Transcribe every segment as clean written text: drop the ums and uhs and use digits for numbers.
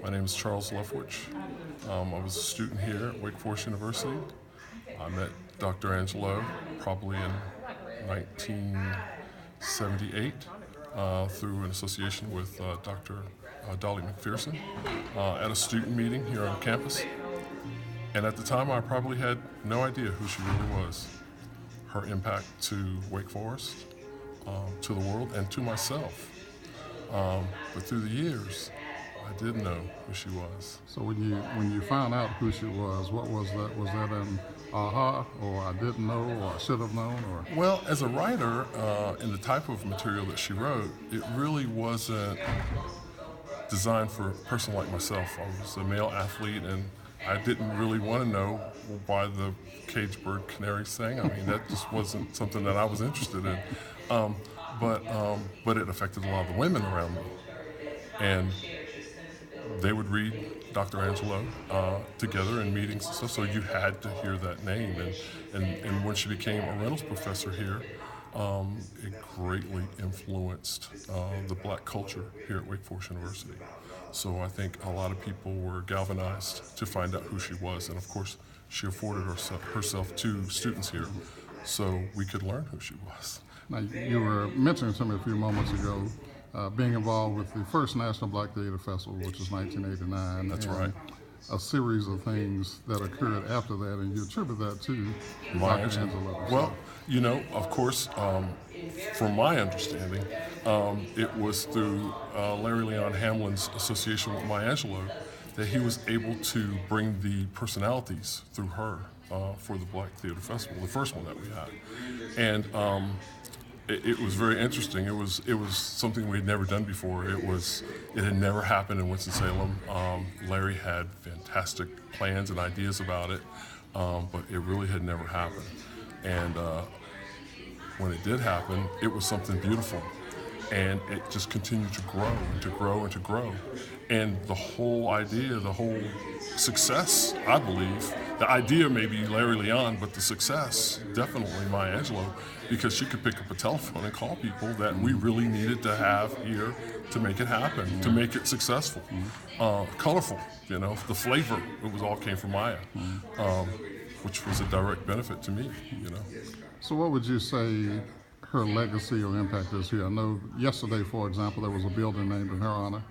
My name is Charles Leftwich. I was a student here at Wake Forest University. I met Dr. Angelou probably in 1978 through an association with Dr. Dolly McPherson at a student meeting here on campus. And at the time, I probably had no idea who she really was. Her impact to Wake Forest, to the world, and to myself. But through the years, I did know who she was. So when you found out who she was, what was that? Was that an aha, or I didn't know, or I should have known, or? Well, as a writer, and the type of material that she wrote, it really wasn't designed for a person like myself. I was a male athlete, and I didn't really want to know why the cage bird canary sang. I mean, that just wasn't something that I was interested in. But it affected a lot of the women around me. And they would read Dr. Angelou together in meetings and stuff, so you had to hear that name. And when she became a Reynolds professor here, it greatly influenced the black culture here at Wake Forest University. So I think a lot of people were galvanized to find out who she was, and of course she afforded herself to students here so we could learn who she was. Now, you were mentioning to me a few moments ago being involved with the first National Black Theater Festival, which was 1989. That's right. A series of things that occurred after that, and you attribute that to Maya Dr. Angelou. Well, you know, of course, from my understanding, it was through Larry Leon Hamlin's association with Maya Angelou that he was able to bring the personalities through her for the Black Theater Festival, the first one that we had. And it was very interesting. It was something we had never done before. It had never happened in Winston-Salem. Larry had fantastic plans and ideas about it, but it really had never happened. And when it did happen, it was something beautiful. And it just continued to grow and to grow and to grow. And the whole idea, the whole success, I believe, the idea may be Larry Leon, but the success, definitely Maya Angelou, because she could pick up a telephone and call people that we really needed to have here to make it happen, to make it successful. Colorful, you know, the flavor, all came from Maya, which was a direct benefit to me, you know. So what would you say her legacy or impact is here? I know yesterday, for example, there was a building named in her honor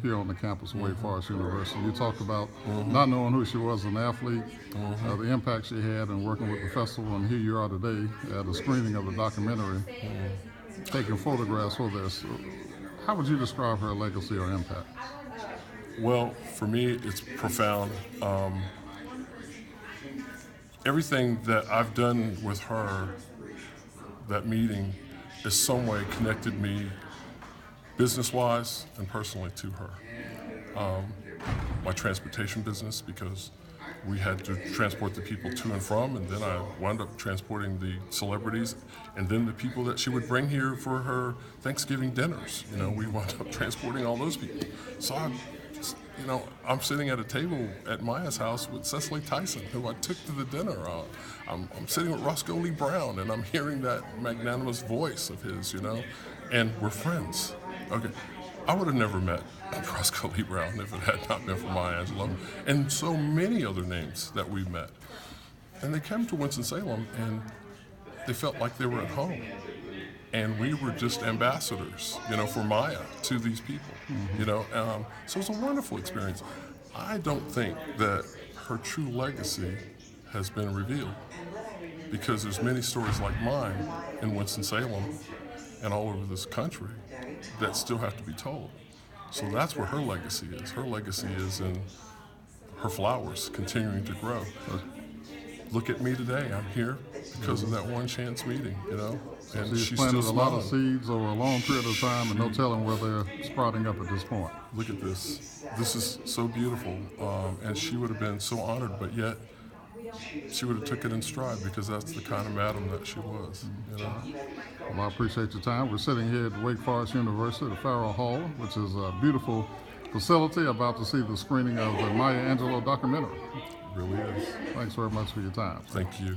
here on the campus of Wake Forest University. You talked about not knowing who she was as an athlete, the impact she had in working with the festival, and here you are today at a screening of the documentary, taking photographs for this. How would you describe her legacy or impact? Well, for me, it's profound. Everything that I've done with her, that meeting, in some way connected me business-wise and personally to her. My transportation business, because we had to transport the people to and from, and then I wound up transporting the celebrities, and then the people that she would bring here for her Thanksgiving dinners. You know, we wound up transporting all those people. So I'm sitting at a table at Maya's house with Cecily Tyson, who I took to the dinner. I'm sitting with Roscoe Lee Brown, and I'm hearing that magnanimous voice of his, you know, and we're friends. Okay, I would have never met Roscoe Lee Brown if it had not been for Maya Angelou, and so many other names that we've met. And they came to Winston-Salem, and they felt like they were at home. And we were just ambassadors, you know, for Maya to these people, you know. So it's a wonderful experience. I don't think that her true legacy has been revealed, because there's many stories like mine in Winston-Salem and all over this country that still have to be told. So that's where her legacy is. Her legacy is in her flowers continuing to grow. Look at me today. I'm here because of that one chance meeting, you know. And she's planted a lot of seeds over a long period of time, and no telling where they're sprouting up at this point. Look at this. This is so beautiful. And she would have been so honored, but yet she would have took it in stride, because that's the kind of madam that she was, you know. Well, I appreciate your time. We're sitting here at Wake Forest University, the Farrell Hall, which is a beautiful facility, about to see the screening of the Maya Angelou documentary. It really is. Thanks very much for your time. Thank you.